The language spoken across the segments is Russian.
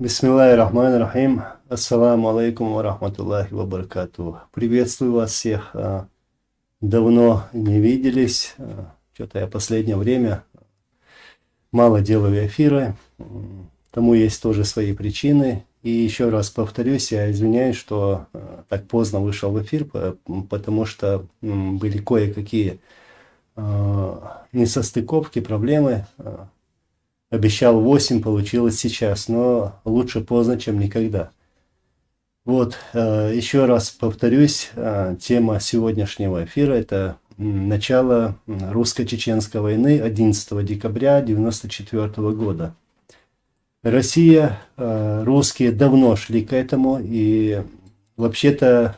Бисмиллахи рахмани рахим. Ассаламу алейкум ва рахматуллахи ва баракатух. Приветствую вас всех. Давно не виделись. Что-то я последнее время мало делаю эфиры. Тому есть тоже свои причины. И еще раз повторюсь, я извиняюсь, что так поздно вышел в эфир, потому что были кое-какие несостыковки, проблемы. Обещал 8, получилось сейчас, но лучше поздно, чем никогда. Вот, еще раз повторюсь, тема сегодняшнего эфира – это начало русско-чеченской войны 11 декабря 1994 года. Россия, русские давно шли к этому, и вообще-то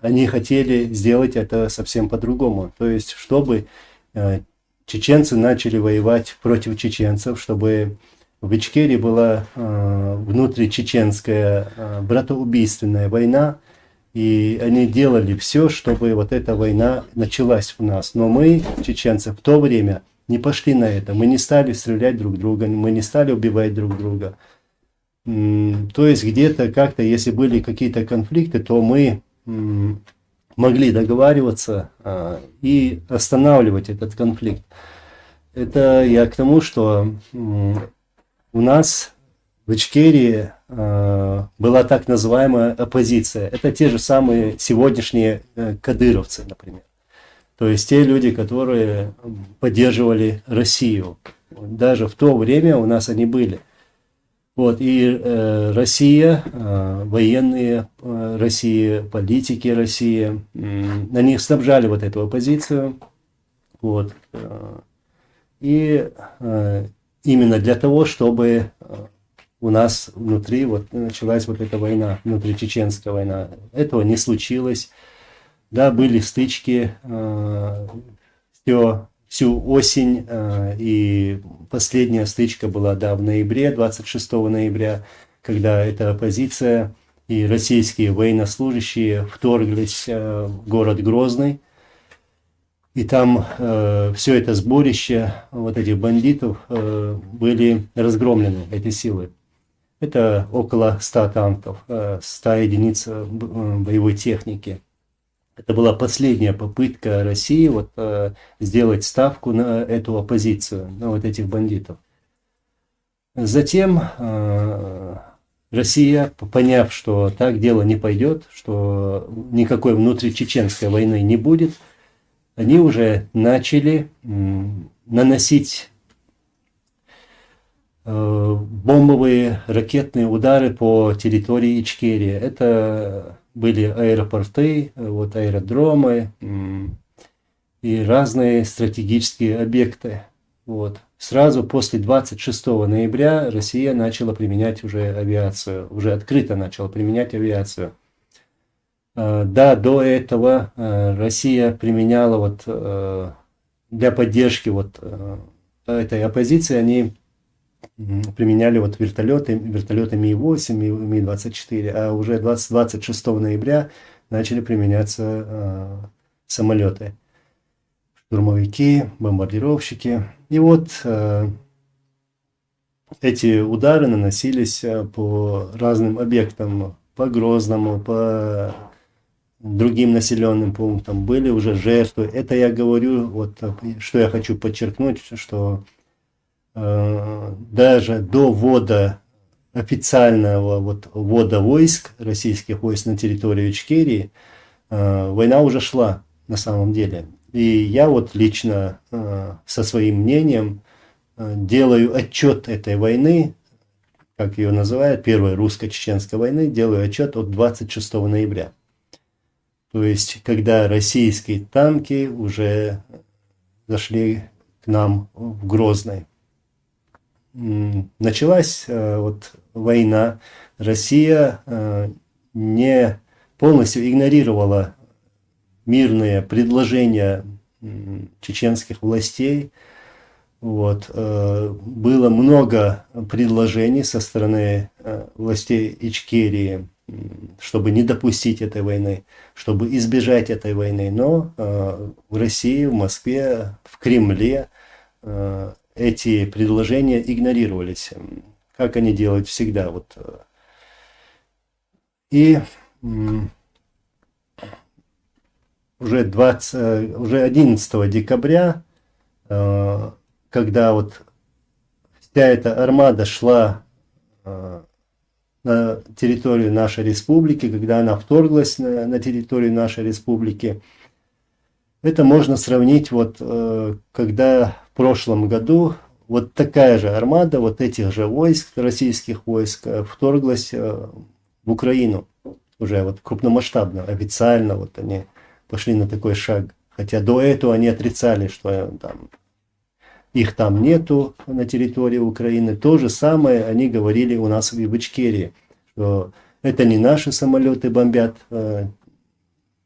они хотели сделать это совсем по-другому. То есть, чтобы чеченцы начали воевать против чеченцев, чтобы в Ичкерии была внутричеченская братоубийственная война, и они делали все, чтобы вот эта война началась у нас. Но мы, чеченцы, в то время не пошли на это. Мы не стали стрелять друг друга, мы не стали убивать друг друга. То есть где-то как-то, если были какие-то конфликты, то мы могли договариваться и останавливать этот конфликт. Это я к тому, что у нас в Ичкерии была так называемая оппозиция. Это те же самые сегодняшние кадыровцы, например. То есть те люди, которые поддерживали Россию. Даже в то время у нас они были. Вот, и Россия, военные России, политики России, они снабжали вот эту оппозицию. Вот, и именно для того, чтобы у нас внутри вот началась вот эта война, внутричеченская война. Этого не случилось. Да, были стычки всю осень, и последняя стычка была, да, в ноябре, 26 ноября, когда эта оппозиция и российские военнослужащие вторглись в город Грозный. И там все это сборище вот этих бандитов были разгромлены, эти силы. Это около 100 танков, 100 единиц боевой техники. Это была последняя попытка России вот, сделать ставку на эту оппозицию, на вот этих бандитов. Затем Россия, поняв, что так дело не пойдет, что никакой внутричеченской войны не будет, они уже начали наносить бомбовые ракетные удары по территории Ичкерии. Это были аэропорты, вот аэродромы и разные стратегические объекты. Вот. Сразу после 26 ноября Россия начала применять уже авиацию, уже открыто начала применять авиацию. Да, до этого Россия применяла вот для поддержки вот этой оппозиции, они применяли вот вертолеты Ми-8, Ми-24, а уже 26 ноября начали применяться самолеты, штурмовики, бомбардировщики. И вот эти удары наносились по разным объектам, по Грозному, по другим населенным пунктам. Были уже жертвы. Это я говорю, вот что я хочу подчеркнуть, что даже до ввода официального ввода войск, российских войск на территорию Ичкерии, война уже шла на самом деле. И я вот лично со своим мнением делаю отчет этой войны, как ее называют, первой русско-чеченской войны, делаю отчет от 26 ноября. То есть, когда российские танки уже зашли к нам в Грозный. Началась вот война, Россия не полностью игнорировала мирные предложения чеченских властей. Вот. Было много предложений со стороны властей Ичкерии, чтобы не допустить этой войны, чтобы избежать этой войны. Но в России, в Москве, в Кремле эти предложения игнорировались. как они делают всегда. Вот. И уже 11 декабря, когда вот вся эта армада шла на территорию нашей республики, когда она вторглась на территорию нашей республики, это можно сравнить, вот, когда в прошлом году вот такая же армада вот этих же войск, российских войск, вторглась в Украину. Уже вот крупномасштабно, официально вот они пошли на такой шаг. Хотя до этого они отрицали, что там, их там нету на территории Украины. То же самое они говорили у нас в Ичкерии, что это не наши самолеты бомбят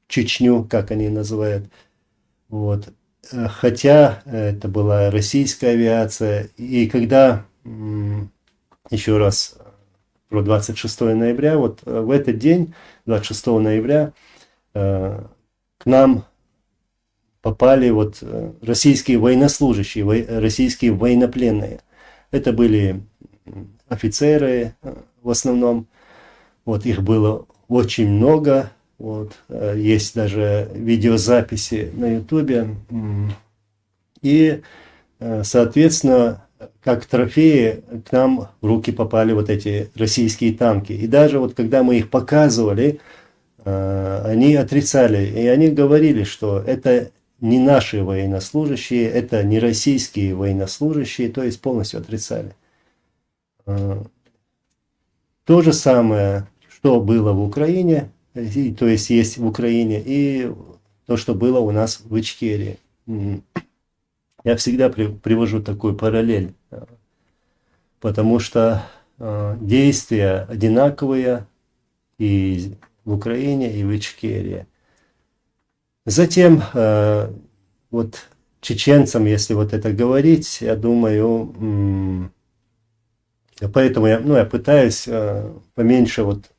Чечню, как они называют. Вот. Хотя это была российская авиация. И когда, еще раз, про 26 ноября, вот в этот день, 26 ноября, к нам попали вот российские военнослужащие, российские военнопленные. Это были офицеры в основном. Вот их было очень много. Вот. Есть даже видеозаписи на ютубе. И, соответственно, как трофеи к нам в руки попали вот эти российские танки. И даже вот когда мы их показывали, они отрицали. И они говорили, что это не наши военнослужащие, это не российские военнослужащие, то есть полностью отрицали. То же самое, что было в Украине, то есть есть в Украине, и то, что было у нас в Ичкерии. Я всегда привожу такую параллель, потому что действия одинаковые и в Украине, и в Ичкерии. Затем, вот чеченцам, если вот это говорить, я думаю, поэтому я пытаюсь поменьше вот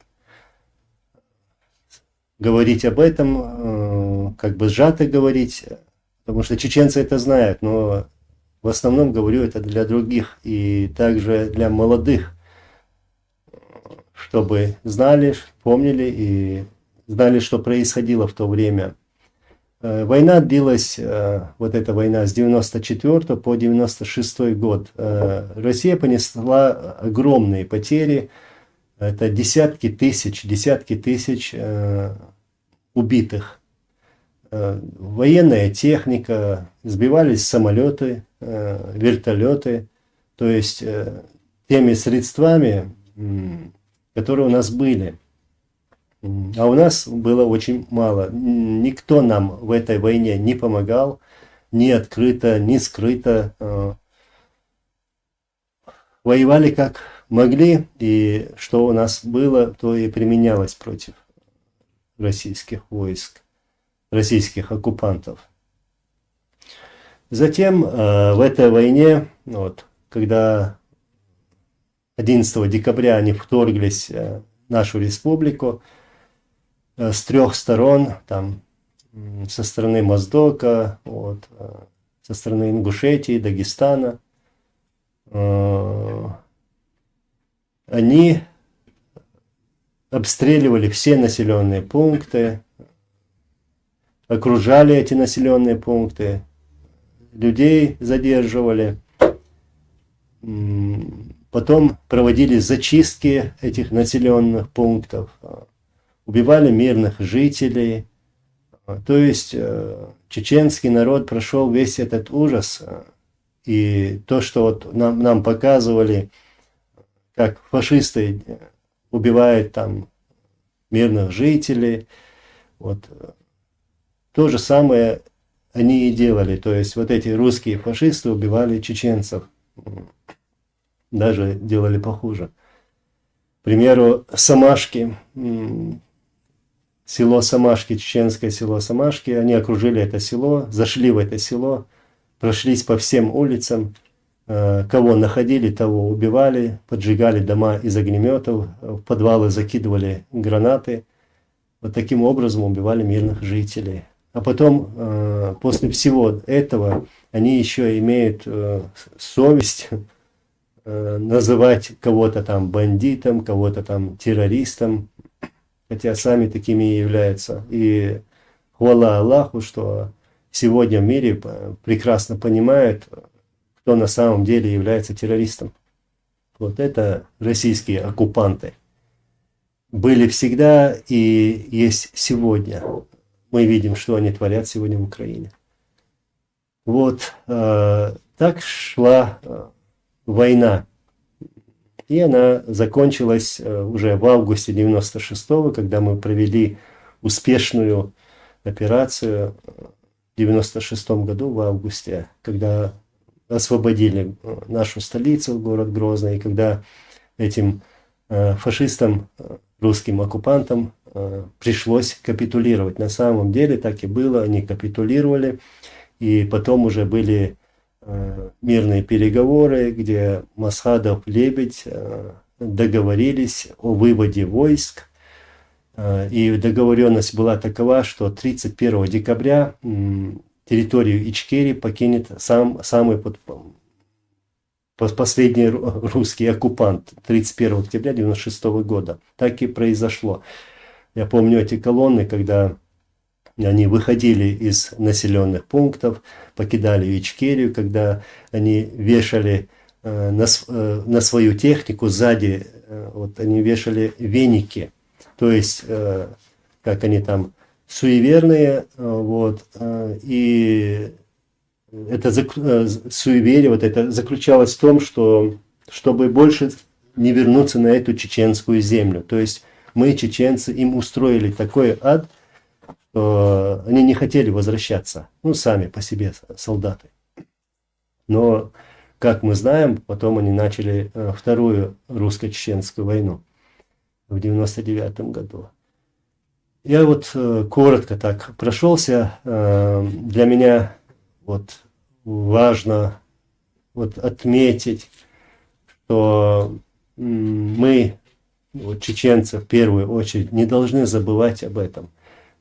говорить об этом, как бы сжато говорить, потому что чеченцы это знают, но в основном говорю это для других и также для молодых, чтобы знали, помнили и знали, что происходило в то время. Война длилась, вот эта война с 94 по 96 год. Россия понесла огромные потери. Это десятки тысяч убитых. Военная техника, сбивались самолеты, вертолеты. То есть теми средствами, которые у нас были. А у нас было очень мало. Никто нам в этой войне не помогал, ни открыто, ни скрыто. Воевали как могли, и что у нас было, то и применялось против российских войск, российских оккупантов. Затем в этой войне, вот, когда 11 декабря они вторглись в нашу республику, с трех сторон, там, со стороны Моздока, вот, со стороны Ингушетии, Дагестана, они обстреливали все населенные пункты, окружали эти населенные пункты, людей задерживали, потом проводили зачистки этих населенных пунктов, убивали мирных жителей. То есть чеченский народ прошел весь этот ужас. И то, что вот нам показывали, как фашисты убивают там мирных жителей, вот, то же самое они и делали. То есть вот эти русские фашисты убивали чеченцев. Даже делали похуже. К примеру, Самашки, село Самашки, чеченское село Самашки, они окружили это село, зашли в это село, прошлись по всем улицам, кого находили, того убивали, поджигали дома из огнеметов, в подвалы закидывали гранаты. Вот таким образом убивали мирных жителей. А потом, после всего этого, они еще имеют совесть называть кого-то там бандитом, кого-то там террористом, хотя сами такими и являются. И хвала Аллаху, что сегодня в мире прекрасно понимают, кто на самом деле является террористом. Вот это российские оккупанты. Были всегда и есть сегодня. Мы видим, что они творят сегодня в Украине. Вот так шла война. И она закончилась уже в августе 96-го, когда мы провели успешную операцию в 96-м году, в августе, когда освободили нашу столицу, город Грозный, и когда этим фашистам, русским оккупантам пришлось капитулировать. На самом деле так и было, они капитулировали, и потом уже были мирные переговоры, где Масхадов, Лебедь договорились о выводе войск. И договоренность была такова, что 31 декабря территорию Ичкерии покинет самый последний русский оккупант 31 октября 1996 года. Так и произошло. Я помню эти колонны, когда они выходили из населенных пунктов, покидали Ичкерию, когда они вешали на свою технику сзади, вот они вешали веники, то есть, как они там, суеверные, вот, и это суеверие, вот это заключалось в том, что чтобы больше не вернуться на эту чеченскую землю, то есть мы, чеченцы, им устроили такой ад, что они не хотели возвращаться, ну, сами по себе солдаты. Но, как мы знаем, потом они начали вторую русско-чеченскую войну в 99 году. Я вот коротко так прошелся. Для меня вот важно вот отметить, что мы, вот, чеченцы, в первую очередь, не должны забывать об этом.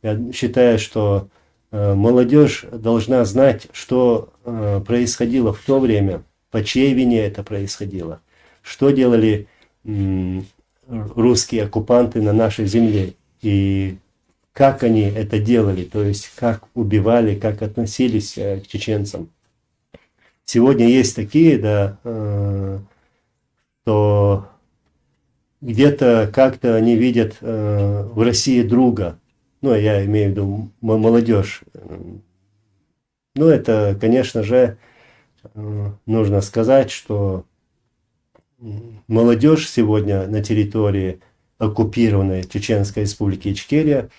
Я считаю, что молодежь должна знать, что происходило в то время, по чьей вине это происходило, что делали русские оккупанты на нашей земле и как они это делали, то есть как убивали, как относились к чеченцам. Сегодня есть такие, да, что где-то как-то они видят в России друга. Ну, я имею в виду молодежь. Ну, это, конечно же, нужно сказать, что молодежь сегодня на территории оккупированной Чеченской республики Ичкерия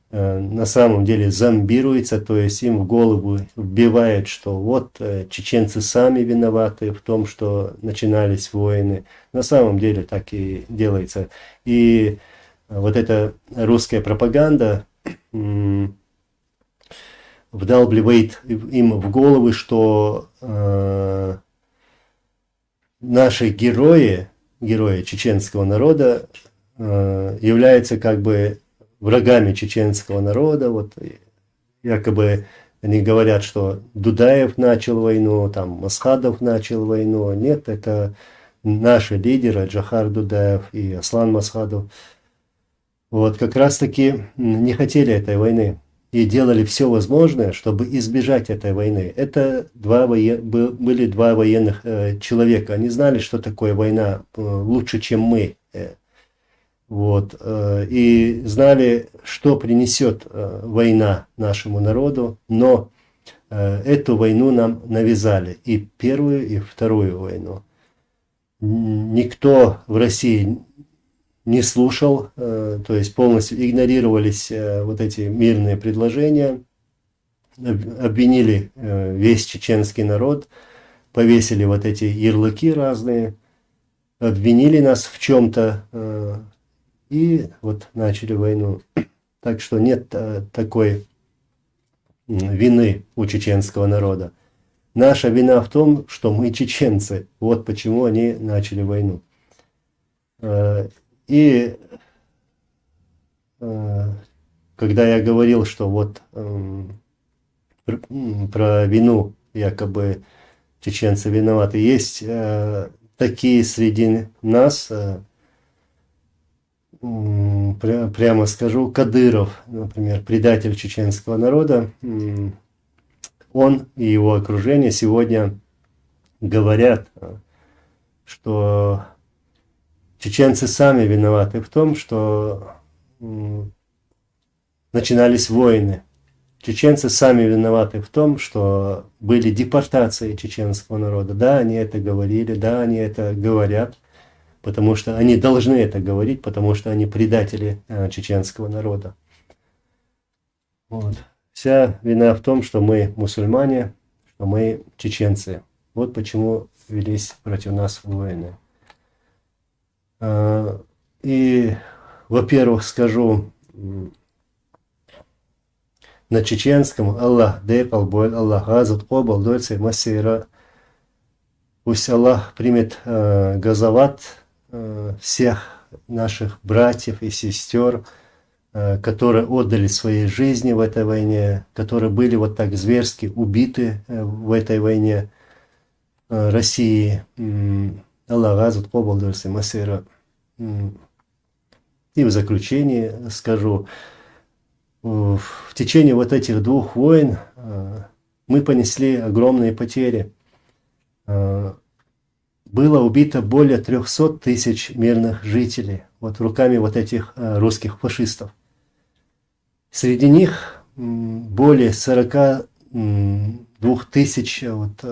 на самом деле зомбируется, то есть им в голову вбивают, что вот чеченцы сами виноваты в том, что начинались войны. На самом деле так и делается. И вот эта русская пропаганда вдалбливает им в головы, что наши герои чеченского народа являются как бы врагами чеченского народа. Вот якобы они говорят, что Дудаев начал войну, там Масхадов начал войну. Нет, это наши лидеры Джохар Дудаев и Аслан Масхадов. Вот как раз таки не хотели этой войны и делали все возможное, чтобы избежать этой войны. Это были два военных человека. Они знали, что такое война лучше, чем мы. Вот, и знали, что принесет война нашему народу, но эту войну нам навязали, и первую, и вторую войну. Никто в России не слушал, то есть полностью игнорировались вот эти мирные предложения, обвинили весь чеченский народ, повесили вот эти ярлыки разные, обвинили нас в чем-то, и вот начали войну. Так что нет такой вины у чеченского народа. Наша вина в том, что мы чеченцы. Вот почему они начали войну. И когда я говорил, что вот про вину, якобы чеченцы виноваты, есть такие среди нас, прямо скажу, Кадыров, например, предатель чеченского народа, он и его окружение сегодня говорят, что чеченцы сами виноваты в том, что начинались войны. Чеченцы сами виноваты в том, что были депортации чеченского народа. Да, они это говорили, да, они это говорят, потому что они должны это говорить, потому что они предатели чеченского народа. Вот. Вся вина в том, что мы мусульмане, что мы чеченцы. Вот почему велись против нас войны. И, во-первых, скажу на чеченском: Аллах декал боль, Аллах газут кобал дольце масира. Пусть Аллах примет газават всех наших братьев и сестер, которые отдали свои жизни в этой войне, которые были вот так зверски убиты в этой войне России. Аллах газут кобал дольце масира. И в заключение скажу, в течение вот этих двух войн мы понесли огромные потери. Было убито более 300 тысяч мирных жителей вот руками вот этих русских фашистов. Среди них более 42 тысяч вот,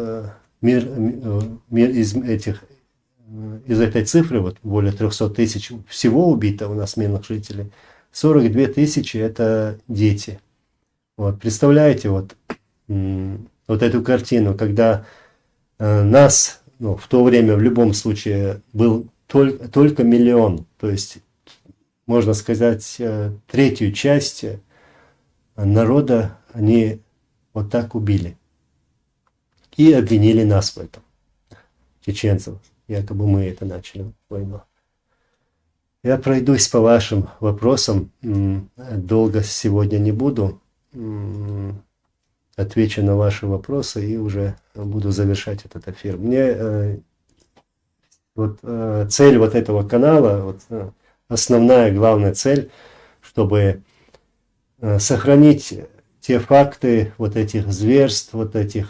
из этой цифры, вот более 300 тысяч всего убито у нас мирных жителей. 42 тысячи это дети. Вот, представляете вот эту картину, когда нас, в то время в любом случае был только миллион, то есть, можно сказать, третью часть народа они вот так убили. И обвинили нас в этом, чеченцев. Якобы мы это начали войну. Я пройдусь по вашим вопросам, долго сегодня не буду, отвечу на ваши вопросы и уже буду завершать этот эфир. Мне цель вот этого канала, основная, главная цель, чтобы сохранить те факты вот этих зверств, вот этой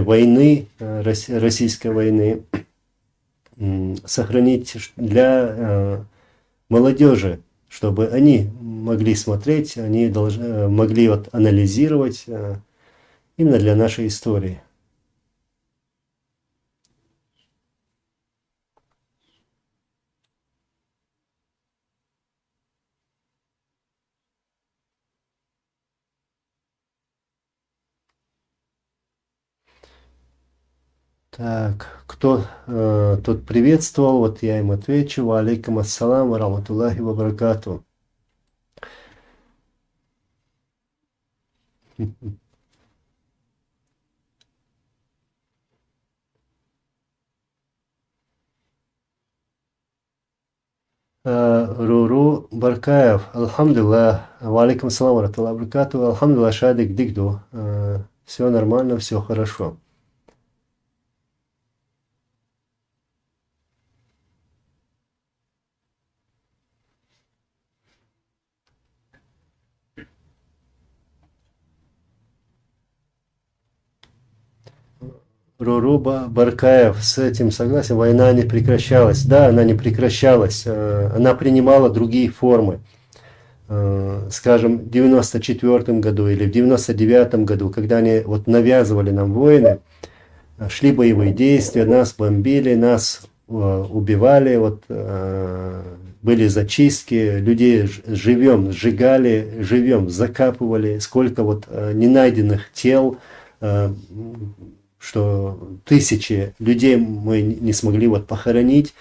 войны, российской войны, сохранить для молодежи, чтобы они могли смотреть, они могли анализировать именно для нашей истории. Так, кто тут приветствовал, вот я им отвечу. Ва алейкум ассалам ва рахматуллахи ва баракату. Руру Баркаев, алхамдулилlah, ва алейкум ассалам ва рахматуллахи ва баракату. Алхамдулилlah, шадик дигду. Все нормально, все хорошо. Руру Баркаев, с этим согласен, война не прекращалась. Да, она не прекращалась, она принимала другие формы. Скажем, в 94 году или в 99 году, когда они навязывали нам войны, шли боевые действия, нас бомбили, нас убивали, были зачистки, людей живем сжигали, живем закапывали, сколько ненайденных тел, что тысячи людей мы не смогли похоронить.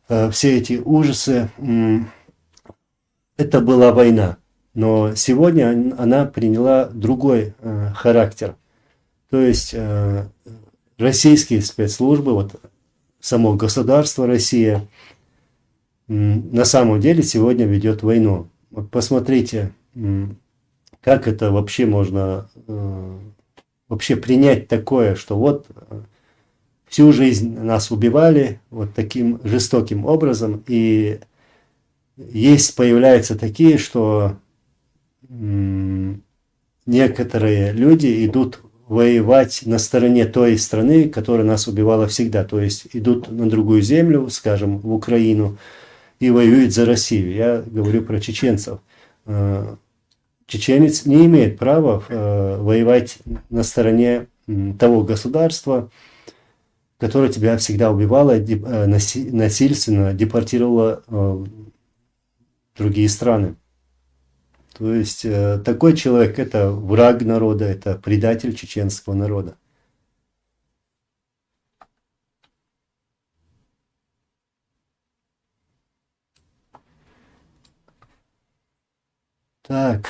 Все эти ужасы, это была война. Но сегодня она приняла другой характер. То есть российские спецслужбы, само государство Россия, на самом деле сегодня ведет войну. Посмотрите, как это вообще можно... вообще принять такое, что всю жизнь нас убивали вот таким жестоким образом. И появляются такие, что некоторые люди идут воевать на стороне той страны, которая нас убивала всегда. То есть идут на другую землю, скажем, в Украину, и воюют за Россию. Я говорю про чеченцев. Чеченец не имеет права воевать на стороне того государства, которое тебя всегда убивало, насильственно депортировало в другие страны. То есть такой человек – это враг народа, это предатель чеченского народа. Так,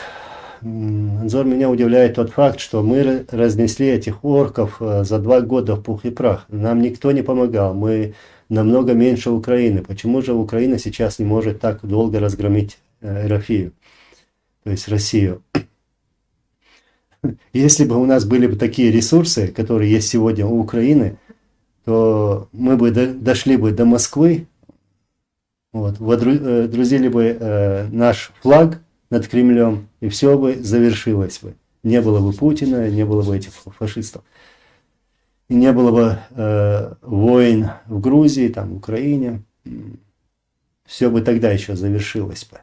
Анзор, меня удивляет тот факт, что мы разнесли этих орков за 2 года в пух и прах. Нам никто не помогал, мы намного меньше Украины. Почему же Украина сейчас не может так долго разгромить Россию, то есть Россию? Если бы у нас были бы такие ресурсы, которые есть сегодня у Украины, то мы бы дошли бы до Москвы, вот, водрузили бы наш флаг над Кремлем, и все бы завершилось бы. Не было бы Путина, не было бы этих фашистов. И не было бы войн в Грузии, там, в Украине. Все бы тогда еще завершилось бы.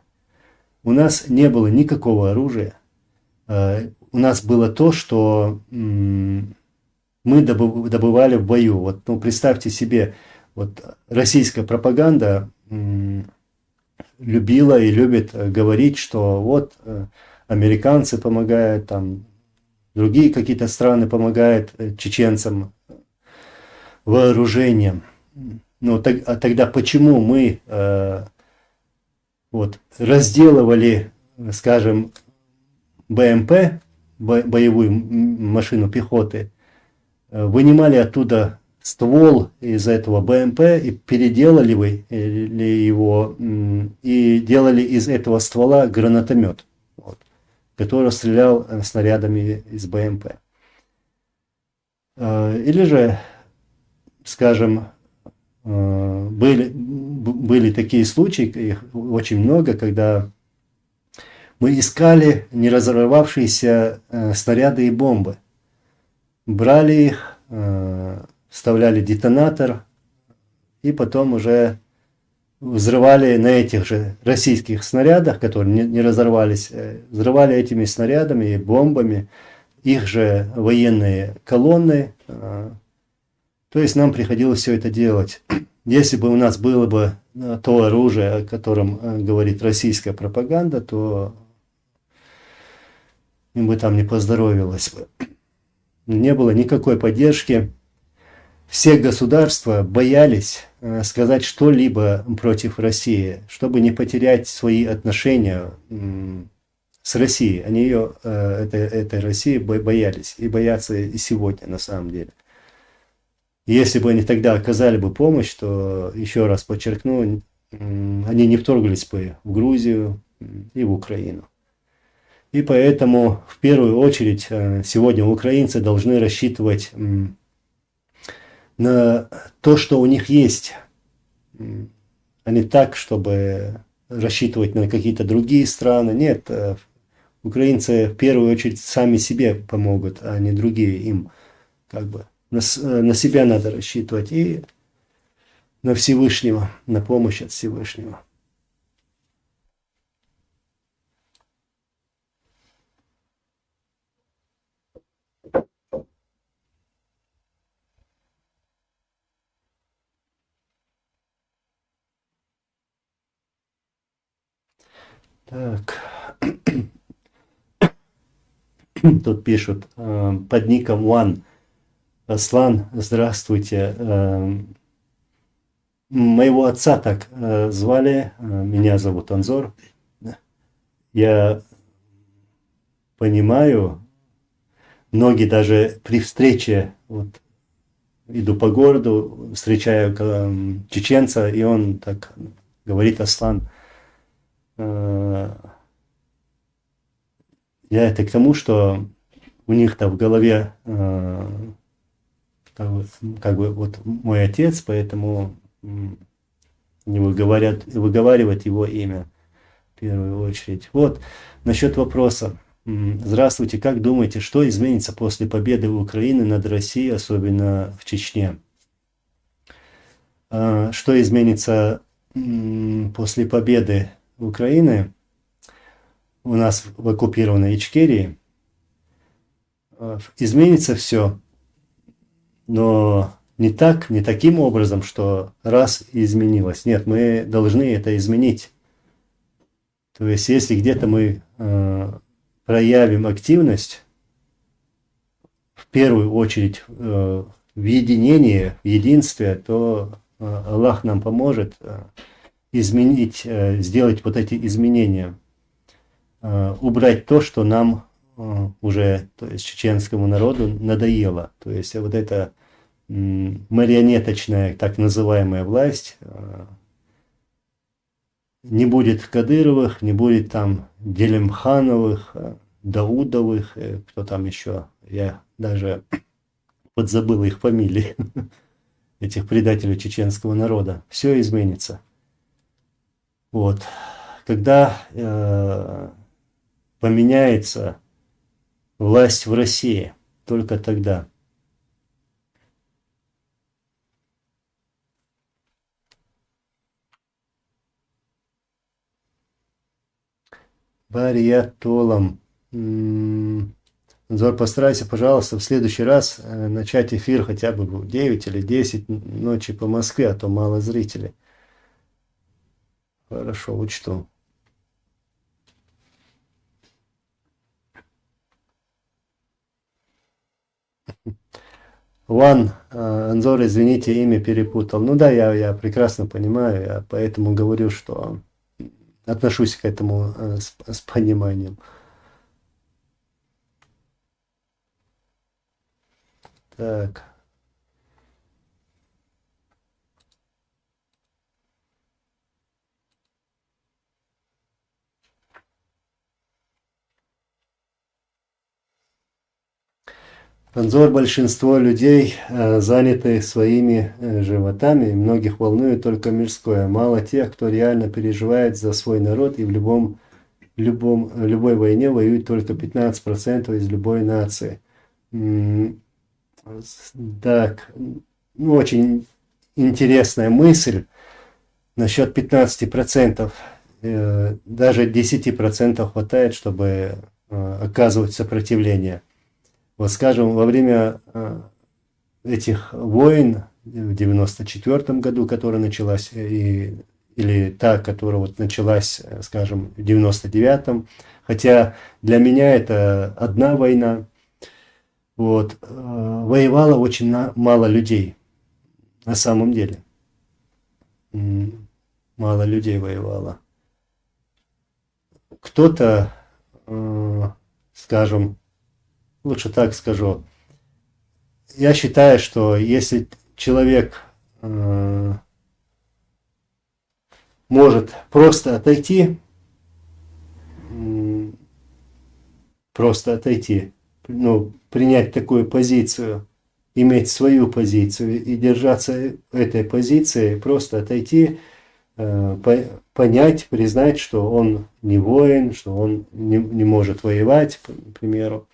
У нас не было никакого оружия. У нас было то, что мы добывали в бою. Вот, ну, представьте себе, вот российская пропаганда любила и любит говорить, что вот американцы помогают, там другие какие-то страны помогают чеченцам вооружением. Но тогда почему мы вот разделывали, скажем, БМП, боевую машину пехоты, вынимали оттуда ствол из этого БМП и переделали его и делали из этого ствола гранатомет, вот, который стрелял снарядами из БМП. Или же, скажем, были такие случаи, их очень много, когда мы искали не разорвавшиеся снаряды и бомбы, брали их, вставляли детонатор и потом уже взрывали на этих же российских снарядах, которые не разорвались, взрывали этими снарядами и бомбами их же военные колонны. То есть нам приходилось все это делать. Если бы у нас было бы то оружие, о котором говорит российская пропаганда, то им бы там не поздоровилось бы. Не было никакой поддержки. Все государства боялись сказать что-либо против России, чтобы не потерять свои отношения с Россией. Они этой России боялись и боятся и сегодня на самом деле. Если бы они тогда оказали бы помощь, то, еще раз подчеркну, они не вторглись бы в Грузию и в Украину. И поэтому, в первую очередь, сегодня украинцы должны рассчитывать на то, что у них есть, а не так, чтобы рассчитывать на какие-то другие страны. Нет, украинцы в первую очередь сами себе помогут, а не другие им. Как бы на себя надо рассчитывать и на Всевышнего, на помощь от Всевышнего. Так. Тут пишут под ником One. Аслан, здравствуйте. Моего отца так звали, меня зовут Анзор. Я понимаю, многие даже при встрече, вот, иду по городу, встречаю чеченца, и он так говорит: Аслан. Я это к тому, что у них-то в голове как бы вот мой отец, поэтому не выговаривать его имя в первую очередь. Вот насчет вопроса. Здравствуйте, как думаете, что изменится после победы Украины над Россией, особенно в Чечне? Что изменится после победы Украины у нас в оккупированной Ичкерии? Изменится все, но не таким образом, что раз и изменилось. Нет, мы должны это изменить. То есть, если где-то мы проявим активность, в первую очередь в единении, в единстве, то Аллах нам поможет изменить, сделать вот эти изменения, убрать то, что нам уже, то есть чеченскому народу надоело. То есть вот эта марионеточная так называемая власть, не будет Кадыровых, не будет там Делимхановых, Даудовых, кто там еще, я даже подзабыл их фамилии, этих предателей чеченского народа. Все изменится. Вот. Когда поменяется власть в России, только тогда. Бариатолом. Зор, постарайся, пожалуйста, в следующий раз начать эфир хотя бы в 9 или 10 ночи по Москве, а то мало зрителей. Хорошо, учту. Ван, Анзор, извините, имя перепутал. Ну да, я прекрасно понимаю, я поэтому говорю, что отношусь к этому с пониманием. Так. Анзор, большинство людей заняты своими животами, и многих волнует только мирское. Мало тех, кто реально переживает за свой народ, и в любой войне воюет только 15% из любой нации. Так, ну, очень интересная мысль насчет 15%. Даже 10% хватает, чтобы оказывать сопротивление. Вот скажем, во время этих войн в 94 году, которая началась, или та, которая вот началась, скажем, в 99-м, хотя для меня это одна война, вот, воевало очень мало людей, на самом деле. Мало людей воевало. Кто-то, скажем, лучше так скажу, я считаю, что если человек может просто отойти, ну, принять такую позицию, иметь свою позицию и держаться этой позиции, просто отойти, понять, признать, что он не воин, что он не может воевать, к примеру.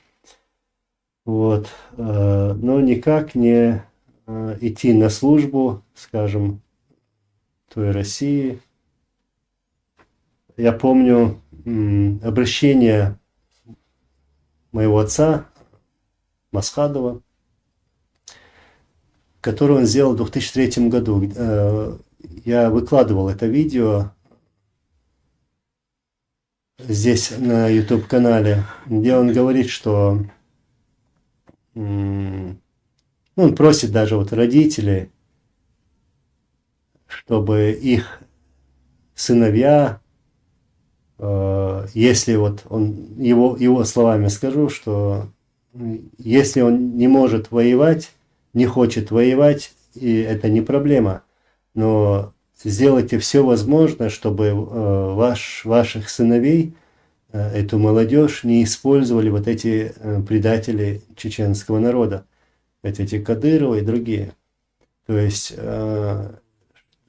Вот. Но никак не идти на службу, скажем, той России. Я помню обращение моего отца Масхадова, которое он сделал в 2003 году. Я выкладывал это видео здесь на YouTube-канале, где он говорит, что он просит даже вот родителей, чтобы их сыновья, если вот он, его словами скажу, что если он не может воевать, не хочет воевать, и это не проблема, но сделайте все возможное, чтобы ваших сыновей, эту молодежь, не использовали вот эти предатели чеченского народа. эти Кадырова и другие. То есть,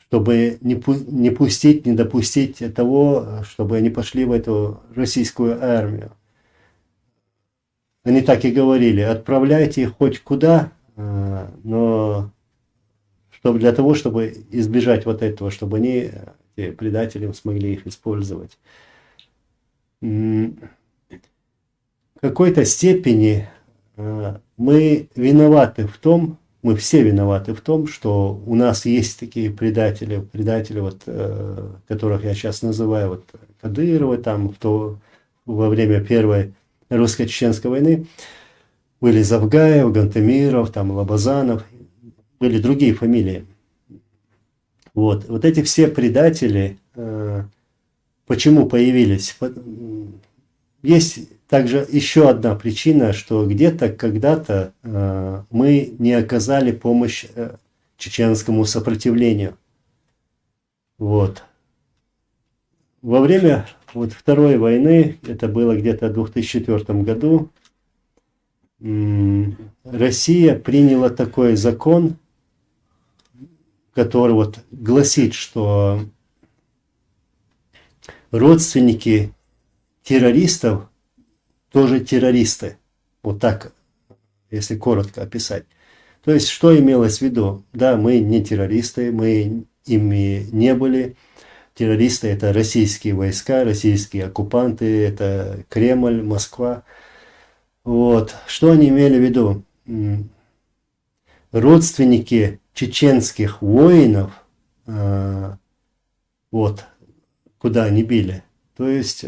чтобы не пустить, не допустить того, чтобы они пошли в эту российскую армию. Они так и говорили: отправляйте их хоть куда, но чтобы для того, чтобы избежать вот этого, чтобы они, эти предатели, смогли их использовать. В какой-то степени мы виноваты в том, мы все виноваты в том, что у нас есть такие предатели, вот, которых я сейчас называю, вот Кадырова, там, во время Первой русско-чеченской войны были Завгаев, Гантемиров, там, Лобазанов, были другие фамилии. Вот эти все предатели, почему появились? Есть также еще одна причина, что где-то, когда-то мы не оказали помощь чеченскому сопротивлению. Вот. Во время Второй войны, это было где-то в 2004 году, Россия приняла такой закон, который гласит, что родственники террористов тоже террористы. Вот так, если коротко описать. То есть, что имелось в виду? Да, мы не террористы, мы ими не были. Террористы – это российские войска, российские оккупанты, это Кремль, Москва. Вот. Что они имели в виду? Родственники чеченских воинов, вот, куда они били. То есть,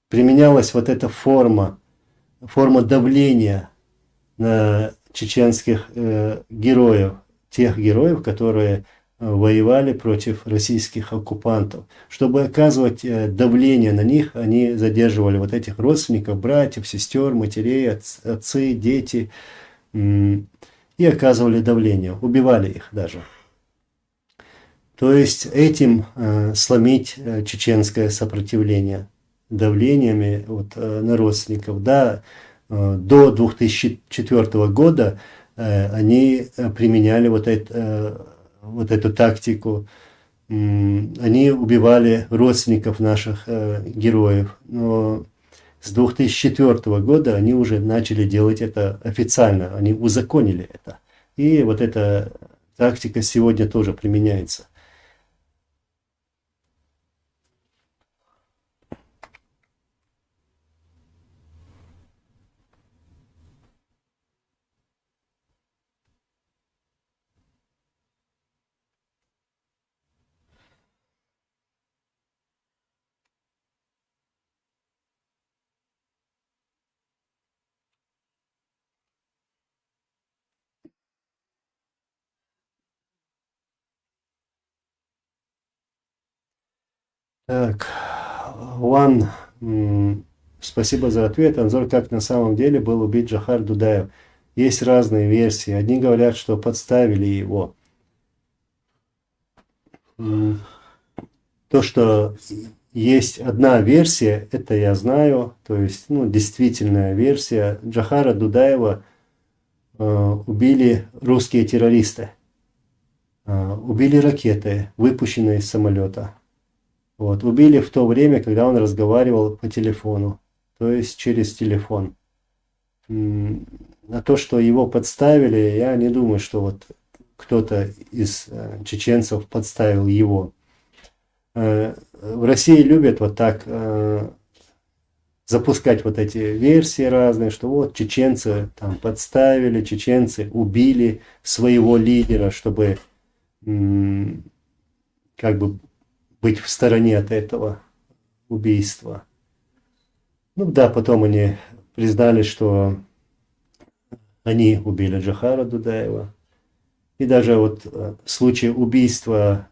применялась вот эта форма давления на чеченских героев, тех героев, которые воевали против российских оккупантов. Чтобы оказывать давление на них, они задерживали вот этих родственников, братьев, сестер, матерей, отцы, дети, и оказывали давление, убивали их даже. То есть этим сломить чеченское сопротивление давлениями на родственников. Да, до 2004 года они применяли вот эту тактику. Они убивали родственников наших героев. Но с 2004 года они уже начали делать это официально. Они узаконили это. И вот эта тактика сегодня тоже применяется. Так, Ван, спасибо за ответ. Анзор, как на самом деле был убит Джохар Дудаев? Есть разные версии. Одни говорят, что подставили его. То, что есть одна версия, это я знаю. То есть, действительная версия. Джохара Дудаева убили русские террористы. Убили ракеты, выпущенные из самолета. Убили в то время, когда он разговаривал по телефону, то есть через телефон. А то, что его подставили, я не думаю, что кто-то из чеченцев подставил его. В России любят так запускать эти версии разные, что чеченцы там подставили, чеченцы убили своего лидера, чтобы быть в стороне от этого убийства. Да, потом они признали, что они убили Джохара Дудаева. И даже в случае убийства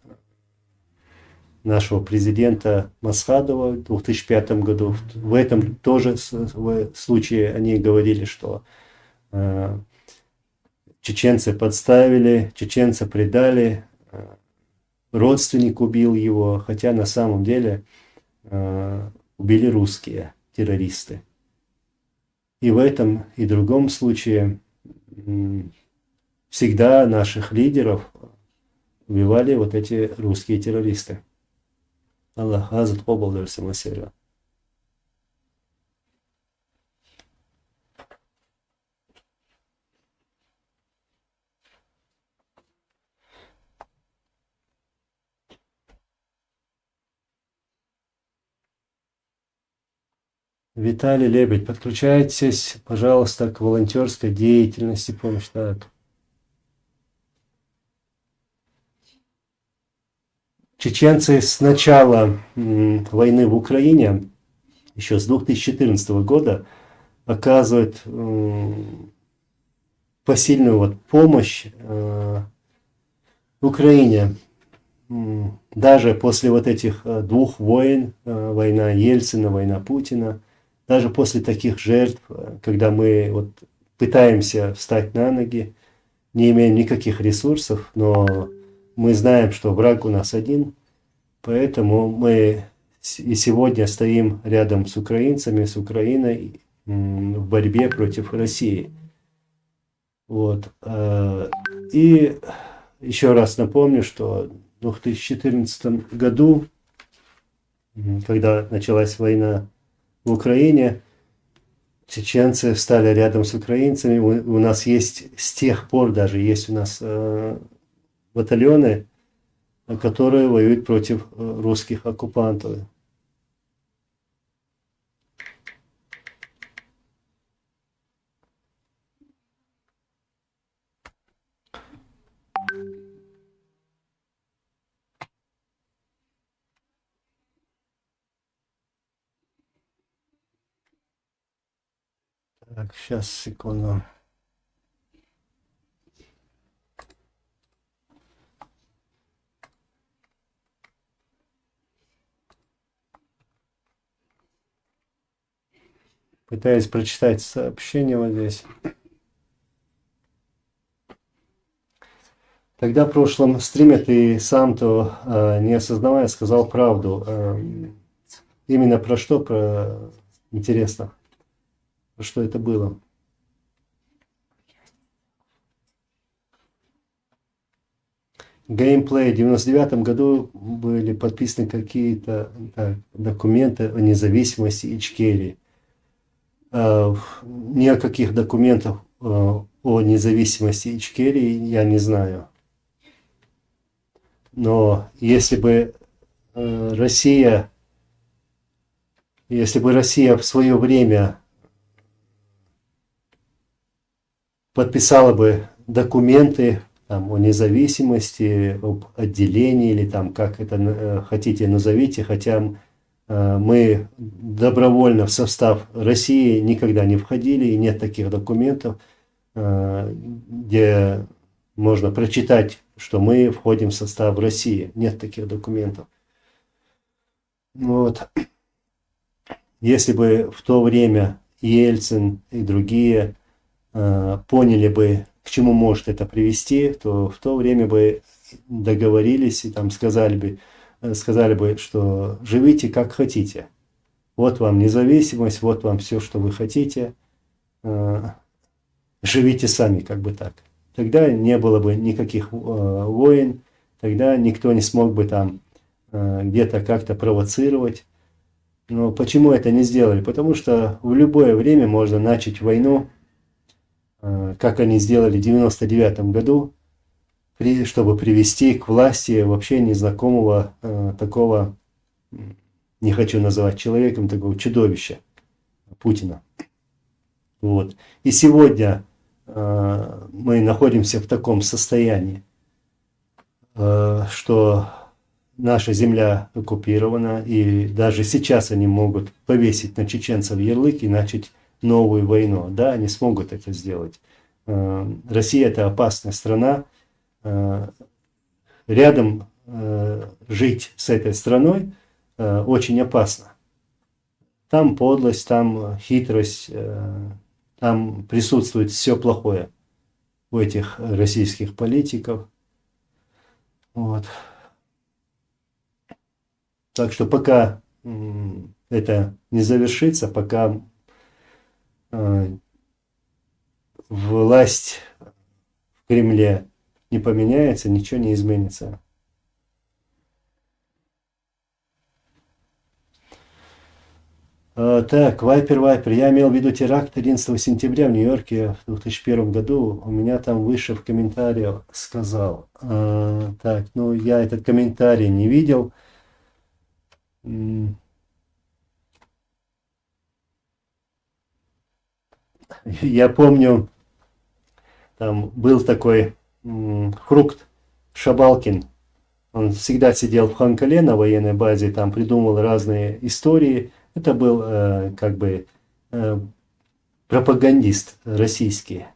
нашего президента Масхадова в 2005 году, в этом тоже случае они говорили, что чеченцы подставили, чеченцы предали, родственник убил его, хотя на самом деле убили русские террористы. И в этом и другом случае всегда наших лидеров убивали вот эти русские террористы. Аллах азат побалдырсın mesela. Виталий Лебедь, подключайтесь, пожалуйста, к волонтерской деятельности, помощь. Так. Чеченцы с начала войны в Украине, еще с 2014 года, оказывают посильную вот помощь Украине. Даже после вот этих двух войн, война Ельцина, война Путина, даже после таких жертв, когда мы вот пытаемся встать на ноги, не имеем никаких ресурсов, но мы знаем, что враг у нас один, поэтому мы и сегодня стоим рядом с украинцами, с Украиной в борьбе против России. Вот. И еще раз напомню, что в 2014 году, когда началась война в Украине, чеченцы встали рядом с украинцами. У нас есть, с тех пор даже есть у нас батальоны, которые воюют против русских оккупантов. Так, сейчас, секунду. Пытаюсь прочитать сообщение вот здесь. Тогда в прошлом стриме ты сам-то, не осознавая, сказал правду. Именно про что? Интересно. Что это было? Геймплей. В 99 году были подписаны какие-то документы о независимости Ичкерии. Ни о каких документах о независимости Ичкерии я не знаю. Но если бы Россия в свое время подписала бы документы там, о независимости, об отделении или там как это хотите назовите, хотя мы добровольно в состав России никогда не входили и нет таких документов, где можно прочитать, что мы входим в состав России. Нет таких документов. Вот. Если бы в то время Ельцин и другие поняли бы, к чему может это привести, то в то время бы договорились и там сказали бы, что живите как хотите. Вот вам независимость, вот вам все, что вы хотите. Живите сами, как бы так. Тогда не было бы никаких войн, тогда никто не смог бы там где-то как-то провоцировать. Но почему это не сделали? Потому что в любое время можно начать войну, как они сделали в 99 году, чтобы привести к власти вообще незнакомого такого, не хочу называть человеком, такого чудовища, Путина. Вот. И сегодня мы находимся в таком состоянии, что наша земля оккупирована, и даже сейчас они могут повесить на чеченцев ярлык и начать новую войну. Да, они смогут это сделать. Россия – это опасная страна. Рядом жить с этой страной очень опасно. Там подлость, там хитрость, там присутствует все плохое у этих российских политиков. Вот. Так что пока это не завершится, пока власть в Кремле не поменяется, ничего не изменится. Так, Вайпер, я имел в виду теракт 11 сентября в Нью-Йорке в 2001 году. У меня там выше в комментариях сказал. Так, ну я этот комментарий не видел. Я помню, там был такой Фрукт Шабалкин. Он всегда сидел в Ханкале на военной базе, там придумывал разные истории. Это был как бы пропагандист российский,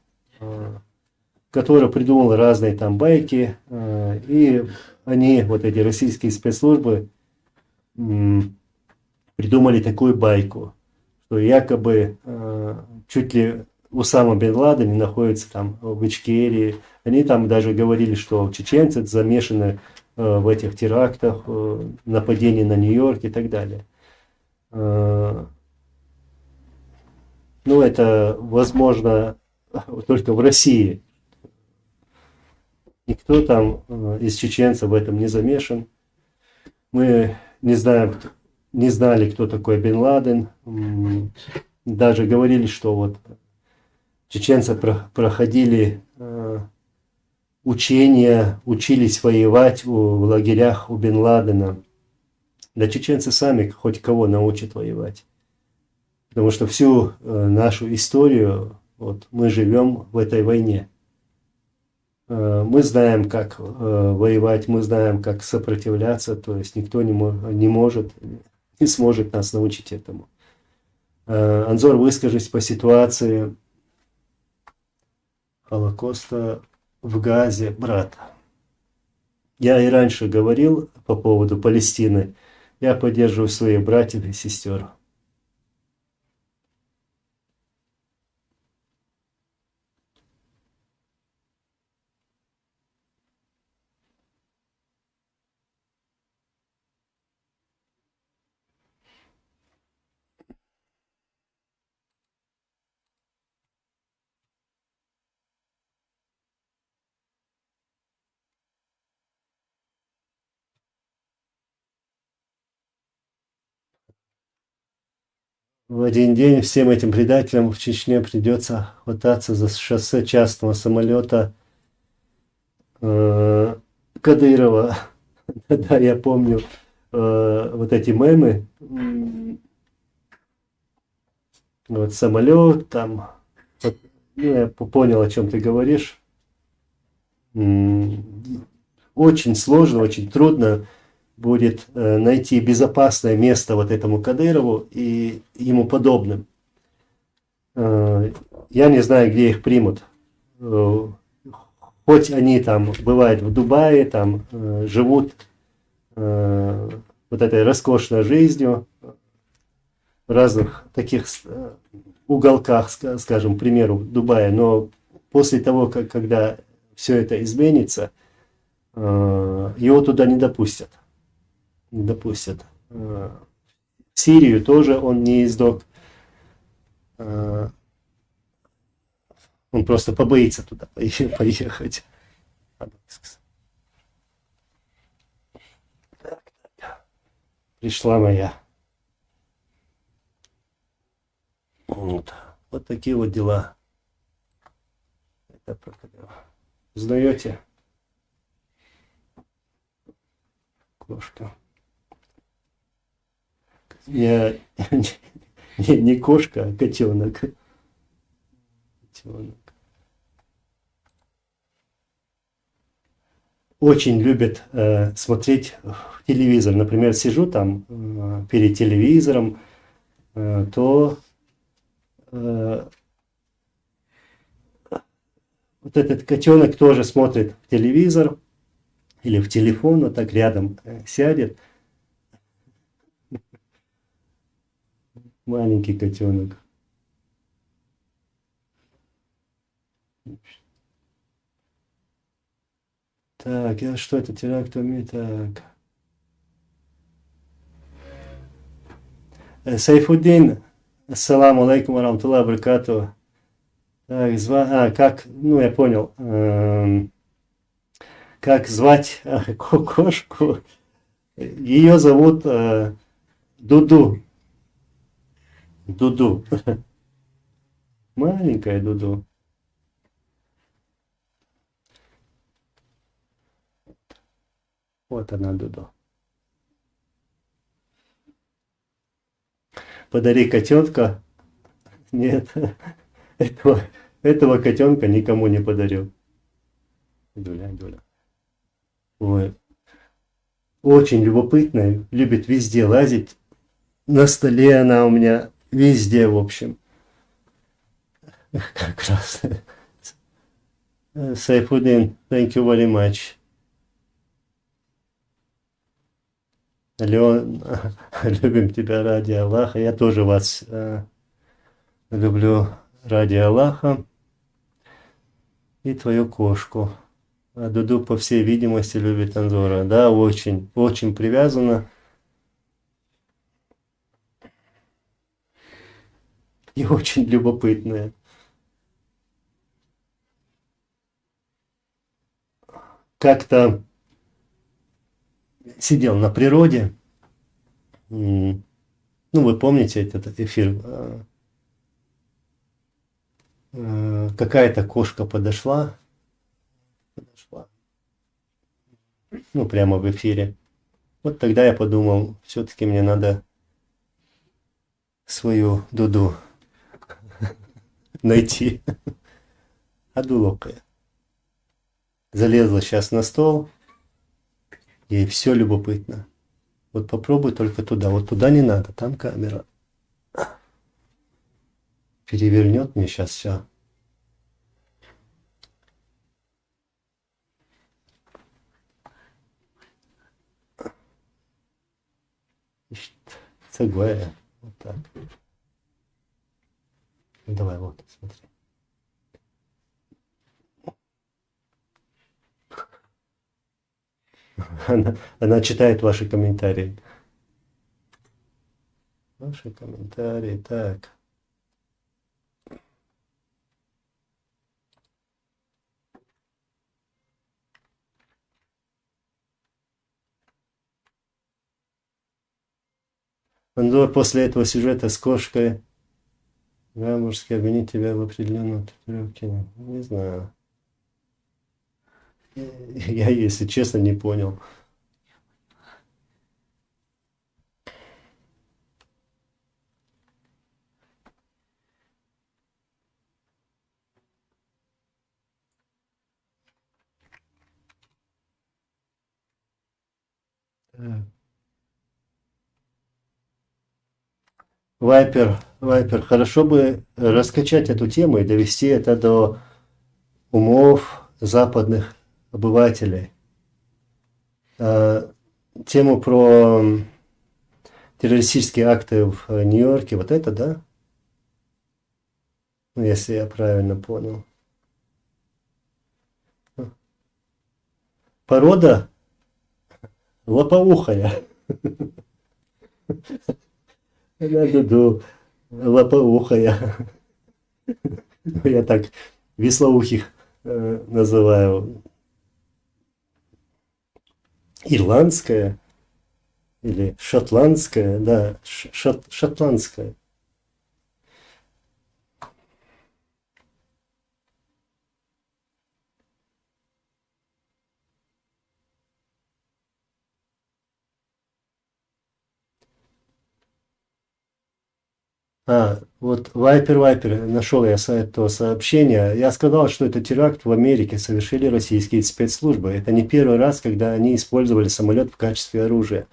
который придумал разные там байки. И они, вот эти российские спецслужбы, придумали такую байку, что якобы чуть ли Усама бен Ладен находится там в Ичкерии. Они там даже говорили, что чеченцы замешаны в этих терактах, нападении на Нью-Йорк и так далее. Ну, это возможно только в России. Никто там из чеченцев в этом не замешан. Мы не знаем, не знали, кто такой Бен Ладен. Даже говорили, что вот чеченцы проходили учения, учились воевать в лагерях у Бен Ладена. Да чеченцы сами хоть кого научат воевать. Потому что всю нашу историю вот, мы живем в этой войне. Мы знаем, как воевать, мы знаем, как сопротивляться. То есть никто не может, не сможет нас научить этому. Анзор, выскажись по ситуации Холокоста в Газе, брат. Я и раньше говорил по поводу Палестины. Я поддерживаю своих братьев и сестер. В один день всем этим предателям в Чечне придется хвататься за шоссе частного самолета Кадырова. Да, я помню вот эти мемы. Вот самолет там. Вот, ну, я понял, о чем ты говоришь. Очень сложно, очень трудно будет найти безопасное место вот этому Кадырову и ему подобным. Я не знаю, где их примут. Хоть они там бывают в Дубае, там живут вот этой роскошной жизнью в разных таких уголках, скажем, к примеру, Дубая, но после того, когда все это изменится, его туда не допустят. Не допустят. В Сирию тоже он не ездок. Он просто побоится туда поехать. Пришла моя. Вот такие вот дела. Это узнаете? Кошка. Я не кошка, а котенок. Очень любят смотреть телевизор. Например, сижу там перед телевизором, то вот этот котенок тоже смотрит в телевизор или в телефон, вот так рядом сядет. Маленький котенок. Так, что это теракт умеет? Так. Сайфуддин, Ассаламу алейкум варамтуллахи баракату. Так, как, ну я понял, как звать кошку? Ее зовут Дуду. Дуду. Маленькая Дуду. Вот она, Дуду. Подари котенка. Нет, этого, этого котенка никому не подарю. Дуля, Дуля. Ой, очень любопытная, любит везде лазить. На столе она у меня везде, в общем. Как раз. Сайфудин, thank you very much. Леон, любим тебя ради Аллаха. Я тоже вас люблю ради Аллаха. И твою кошку. А Дуду, по всей видимости, любит Анзора. Да, очень, очень привязана. И очень любопытная. Как-то сидел на природе. Ну, вы помните этот эфир. Какая-то кошка подошла. Ну, прямо в эфире. Вот тогда я подумал, все-таки мне надо свою Дуду найти. Адулокая. Залезла сейчас на стол. Ей все любопытно. Вот попробуй только туда. Вот туда не надо, там камера. Перевернет мне сейчас все. Цагвая. Вот так. Давай, вот, смотри. Она читает ваши комментарии. Ваши комментарии, так. Андор, после этого сюжета с кошкой, да, мужски обвинить тебя в определенном татуировке. Не знаю. Я, если честно, не понял. Вайпер, хорошо бы раскачать эту тему и довести это до умов западных обывателей. Тему про террористические акты в Нью-Йорке, вот это, да? Ну, если я правильно понял. Порода лопоухая. Я Дуду лопоухая. Я так веслоухих называю. Ирландская или шотландская, да, шотландская. Вот Вайпер, нашел я то сообщение. Я сказал, что это теракт в Америке совершили российские спецслужбы. Это не первый раз, когда они использовали самолет в качестве оружия.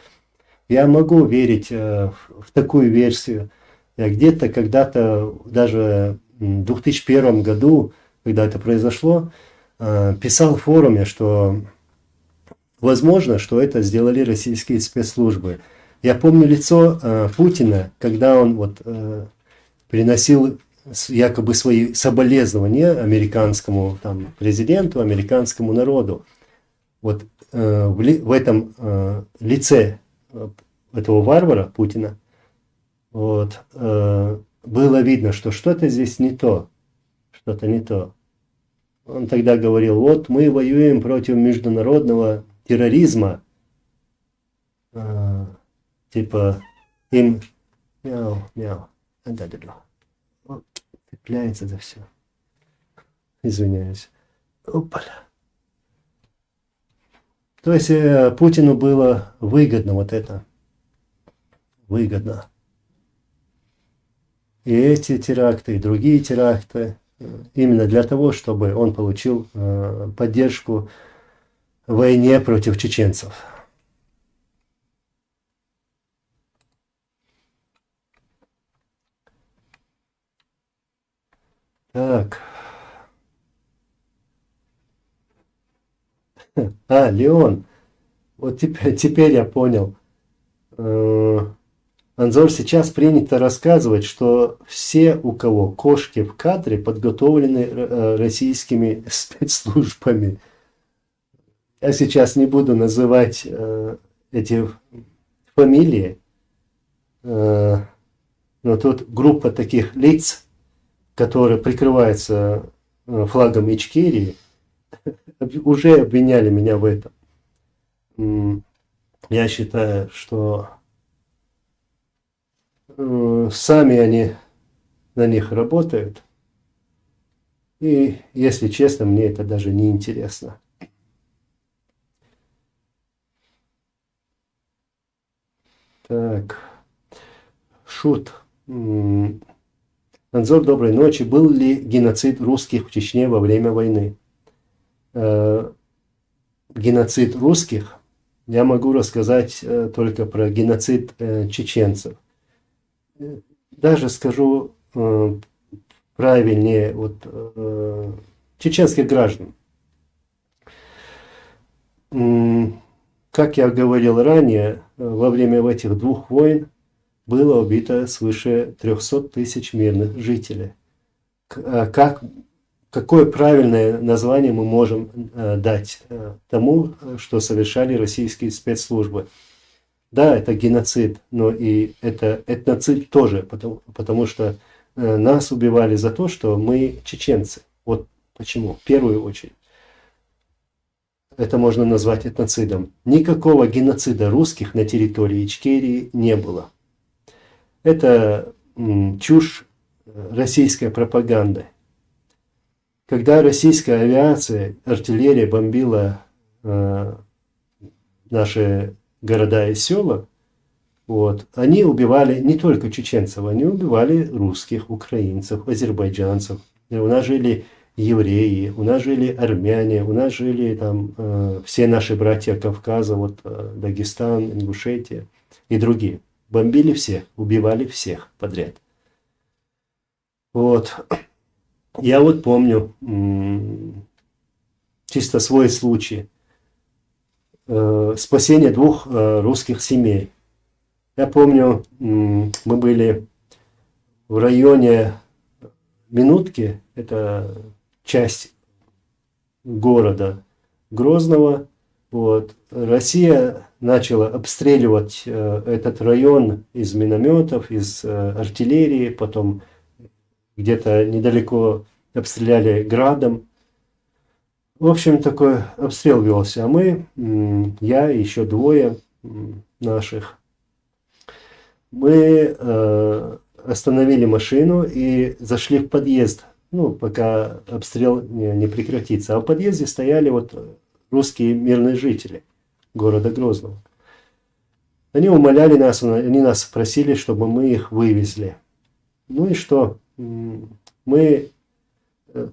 Я могу верить в такую версию. Я где-то, когда-то, даже в 2001 году, когда это произошло, писал в форуме, что возможно, что это сделали российские спецслужбы. Я помню лицо Путина, когда он вот приносил якобы свои соболезнования американскому там, президенту, американскому народу. Вот в этом лице этого варвара Путина вот, было видно, что что-то здесь не то, что-то не то. Он тогда говорил, вот мы воюем против международного терроризма, типа им мяу, мяу, да-да-да, цепляется за все. Извиняюсь. Опаля. То есть Путину было выгодно вот это. Выгодно. И эти теракты, и другие теракты, именно для того, чтобы он получил поддержку в войне против чеченцев. Так. Леон. Вот теперь я понял. Анзор, сейчас принято рассказывать, что все, у кого кошки в кадре, подготовлены российскими спецслужбами. Я сейчас не буду называть эти фамилии, но тут группа таких лиц, которые прикрываются флагом Ичкерии, уже обвиняли меня в этом. Я считаю, что сами они на них работают. И, если честно, мне это даже не интересно. Так. Шут. Анзор, доброй ночи. Был ли геноцид русских в Чечне во время войны? Геноцид русских я могу рассказать только про геноцид чеченцев. Даже скажу правильнее, вот, чеченских граждан. Как я говорил ранее, во время этих двух войн было убито свыше 300 тысяч мирных жителей. Какое правильное название мы можем дать тому, что совершали российские спецслужбы? Да, это геноцид, но и это этноцид тоже, потому что нас убивали за то, что мы чеченцы. Вот почему, в первую очередь. Это можно назвать этноцидом. Никакого геноцида русских на территории Ичкерии не было. Это чушь российской пропаганды. Когда российская авиация, артиллерия бомбила наши города и села, вот, они убивали не только чеченцев, они убивали русских, украинцев, азербайджанцев. И у нас жили евреи, у нас жили армяне, у нас жили там все наши братья Кавказа, вот Дагестан, Ингушетия и другие. Бомбили всех, убивали всех подряд. Вот. Я вот помню чисто свой случай. Спасение двух русских семей. Я помню, мы были в районе Минутки, это часть города Грозного. Вот. Россия начала обстреливать этот район из минометов, из артиллерии, потом где-то недалеко обстреляли градом. В общем, такой обстрел велся. А мы, я и еще двое наших, мы остановили машину и зашли в подъезд, ну, пока обстрел не прекратится. А в подъезде стояли вот русские мирные жители города Грозного. Они умоляли нас, они нас просили, чтобы мы их вывезли. Ну и что? Мы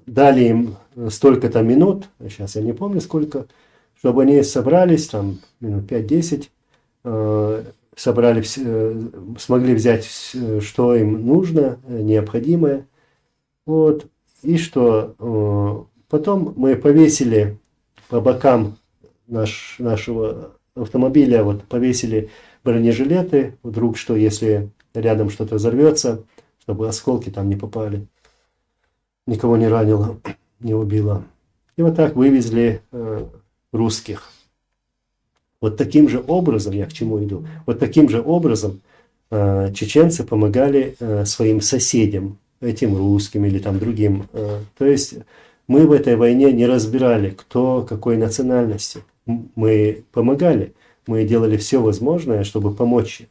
дали им столько-то минут, сейчас я не помню сколько, чтобы они собрались, там минут 5-10, смогли взять, что им нужно, необходимое. Вот. И что? Потом мы повесили по бокам нашего автомобиля, вот повесили бронежилеты, вдруг что, если рядом что-то взорвется, чтобы осколки там не попали. Никого не ранило, не убило. И вот так вывезли русских. Вот таким же образом, я к чему иду, вот таким же образом чеченцы помогали своим соседям, этим русским или там другим. То есть мы в этой войне не разбирали, кто какой национальности. Мы помогали, мы делали все возможное, чтобы помочь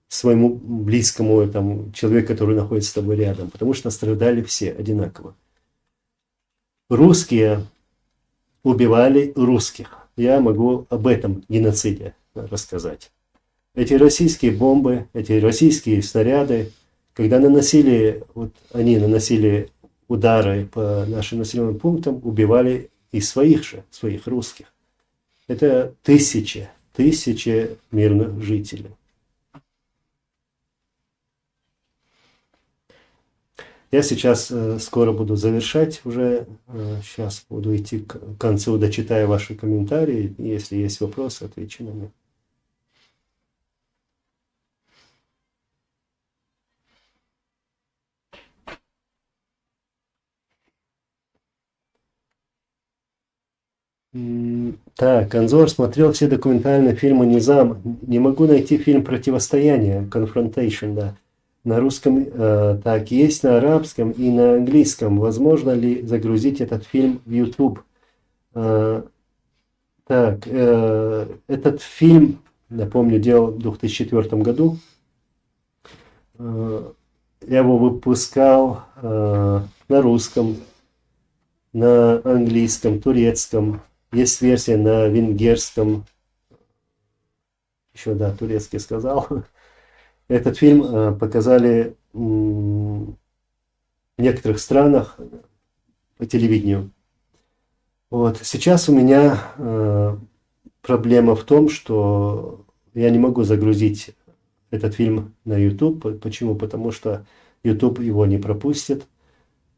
своему близкому там, человеку, который находится с тобой рядом, потому что страдали все одинаково. Русские убивали русских. Я могу об этом геноциде рассказать. Эти российские бомбы, эти российские снаряды, когда они наносили удары по нашим населенным пунктам, убивали и своих русских. Это тысячи мирных жителей. Я сейчас скоро буду завершать уже, сейчас буду идти к концу, дочитаю ваши комментарии, если есть вопросы, отвечу на них. Так, Анзор смотрел все документальные фильмы «Низам». Не могу найти фильм «Противостояние», «Confrontation», да. На русском, так, есть на арабском и на английском. Возможно ли загрузить этот фильм в YouTube? Так, этот фильм, напомню, делал в 2004 году. Я его выпускал на русском, на английском, турецком. Есть версия на венгерском. Еще, да, турецкий сказал. Этот фильм показали в некоторых странах по телевидению. Вот. Сейчас у меня проблема в том, что я не могу загрузить этот фильм на YouTube. Почему? Потому что YouTube его не пропустит.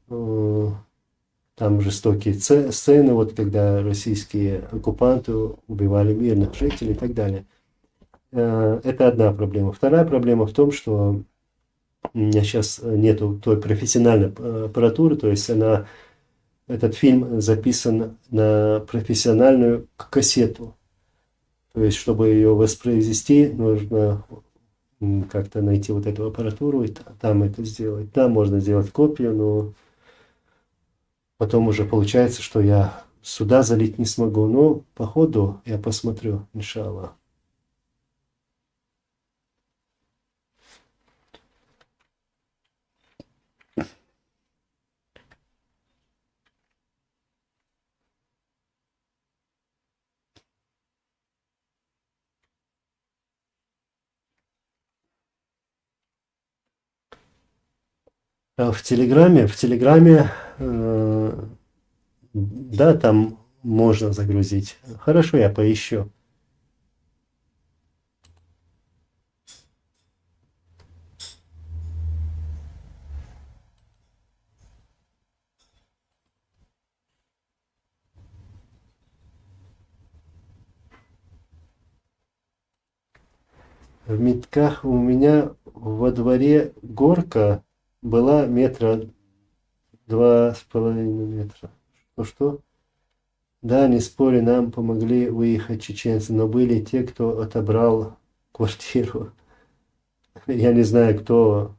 Там жестокие сцены, вот когда российские оккупанты убивали мирных жителей и так далее. Это одна проблема. Вторая проблема в том, что у меня сейчас нету той профессиональной аппаратуры, то есть этот фильм записан на профессиональную кассету. То есть, чтобы ее воспроизвести, нужно как-то найти вот эту аппаратуру и там это сделать. Там можно сделать копию, но потом уже получается, что я сюда залить не смогу. Но по ходу я посмотрю, иншаллах. В Телеграме, да, там можно загрузить. Хорошо, я поищу. В Метках у меня во дворе горка была метра 2,5 метра. Что? Да, не спорю, нам помогли выехать чеченцы, но были те, кто отобрал квартиру. Я не знаю, кто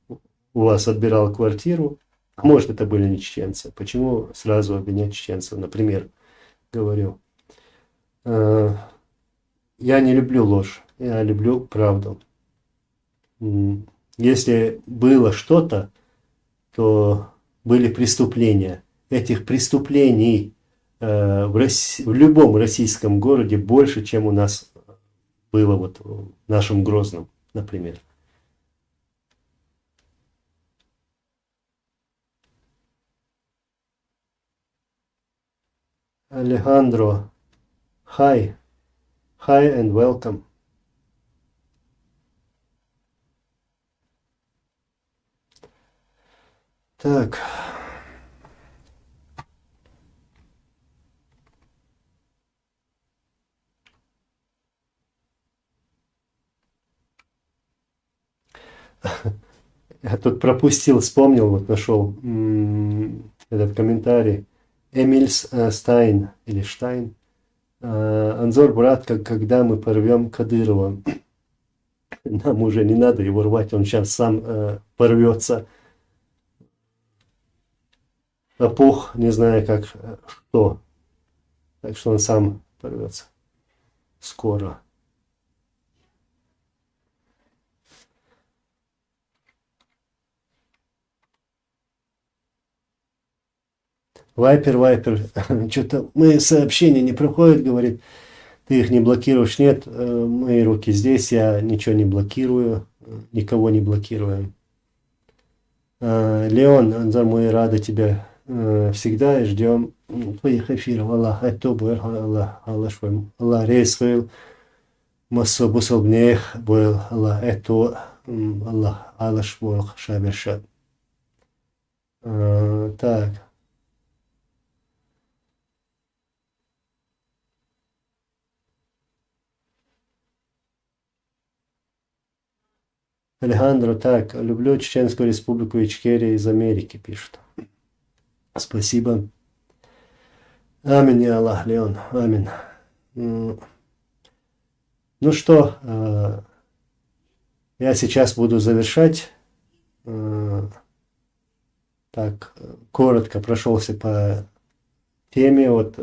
у вас отбирал квартиру. А может, это были не чеченцы. Почему сразу обвинять чеченцев, например, говорю. Я не люблю ложь, я люблю правду. Если было что-то, то были преступления. Этих преступлений в любом российском городе больше, чем у нас было вот в нашем Грозном, например. Алехандро, hi and welcome. Так. Я тут пропустил, вспомнил, вот нашел этот комментарий. Эмиль Стайн или Штайн. Анзор, брат, когда мы порвем Кадырова. нам уже не надо его рвать, он сейчас сам порвется. Опух, не знаю как, что. Так что он сам порвется скоро. Вайпер, что-то мои сообщения не проходят, говорит, ты их не блокируешь. Нет, мои руки здесь, я ничего не блокирую, никого не блокирую. Леон, Анзар, мы рады тебя всегда и ждем твоих эфиров. Аллах, это был, Аллах швем, Аллах рейсвел, массо бусалбнех был, Аллах, это, Аллах, Аллах швел, шабершат. Так. Алехандро, так, люблю Чеченскую республику Ичкерия из Америки, пишет. Спасибо. Аминь, я Аллах, Леон, аминь. Ну что, я сейчас буду завершать. Так, коротко прошелся по теме. Вот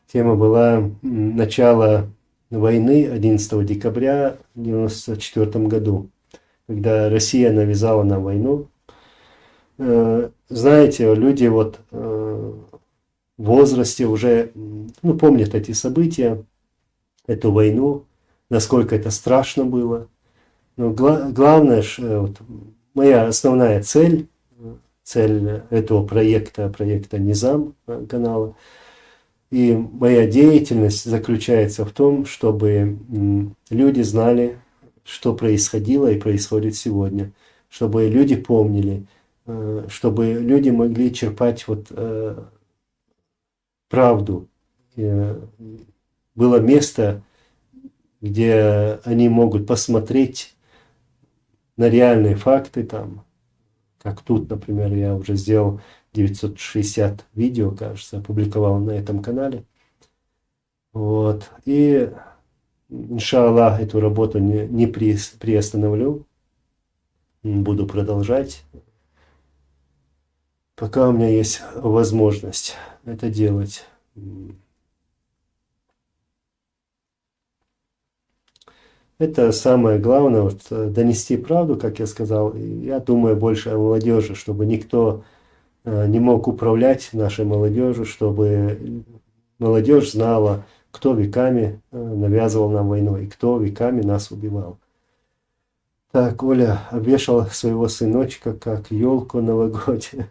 тема была начало войны 11 декабря 1994 году, когда Россия навязала нам войну. Знаете, люди вот в возрасте уже помнят эти события, эту войну, насколько это страшно было. Но главное, вот, моя основная цель этого проекта Низам канала, и моя деятельность заключается в том, чтобы люди знали, что происходило и происходит сегодня, чтобы люди помнили, чтобы люди могли черпать вот правду. Было место, где они могут посмотреть на реальные факты, там, как тут, например, я уже сделал 960 видео, кажется, опубликовал на этом канале. Вот. И, иншаллах, эту работу не приостановлю. Буду продолжать, пока у меня есть возможность это делать. Это самое главное, вот, донести правду, как я сказал. И я думаю больше о молодежи, чтобы никто не мог управлять нашей молодежью, чтобы молодежь знала, кто веками навязывал нам войну и кто веками нас убивал. Так, Оля обвешала своего сыночка как елку новогоднюю.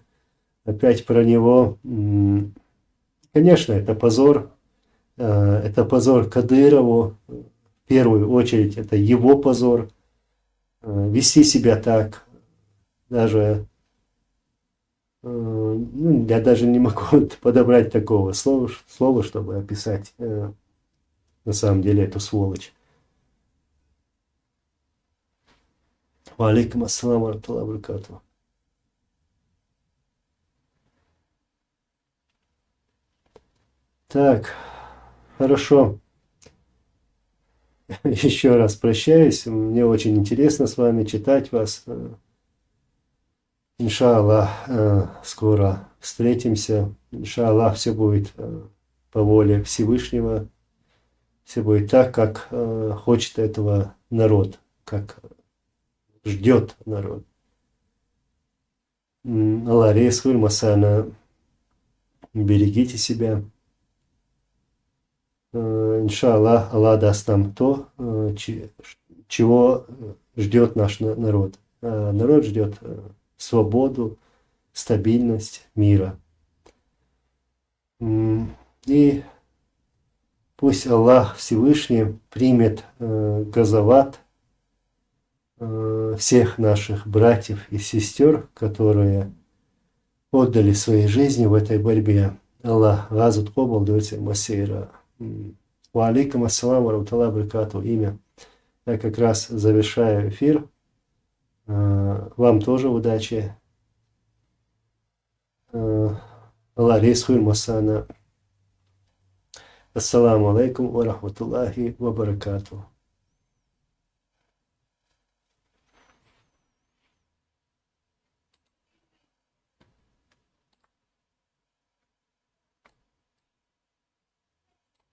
Опять про него. Конечно, это позор. Это позор Кадырову. В первую очередь, это его позор. Вести себя так. Даже, я даже не могу подобрать такого слова, чтобы описать на самом деле эту сволочь. Ва алейкум ассалам ва рахматуллахи ва баракатуху. Так, хорошо. Еще раз прощаюсь. Мне очень интересно с вами читать вас. Иншаллах, скоро встретимся. Иншаллах, все будет по воле Всевышнего. Все будет так, как хочет этого народ, как ждет народ. Аллах рейсхуль масана. Берегите себя. Иншаллах, Аллах даст нам то, чего ждет наш народ. Народ ждет свободу, стабильность, мира. И пусть Аллах Всевышний примет газават всех наших братьев и сестер, которые отдали свои жизни в этой борьбе. Аллах газут кобал дольце масейра. Ва алейкум ассалам ва рахматуллахи ва баракатуху. Имя. Я как раз завершаю эфир. Вам тоже удачи. Аллах рейсхур масана. Ассаламу алейкум ва рахматуллахи ва баракатуху.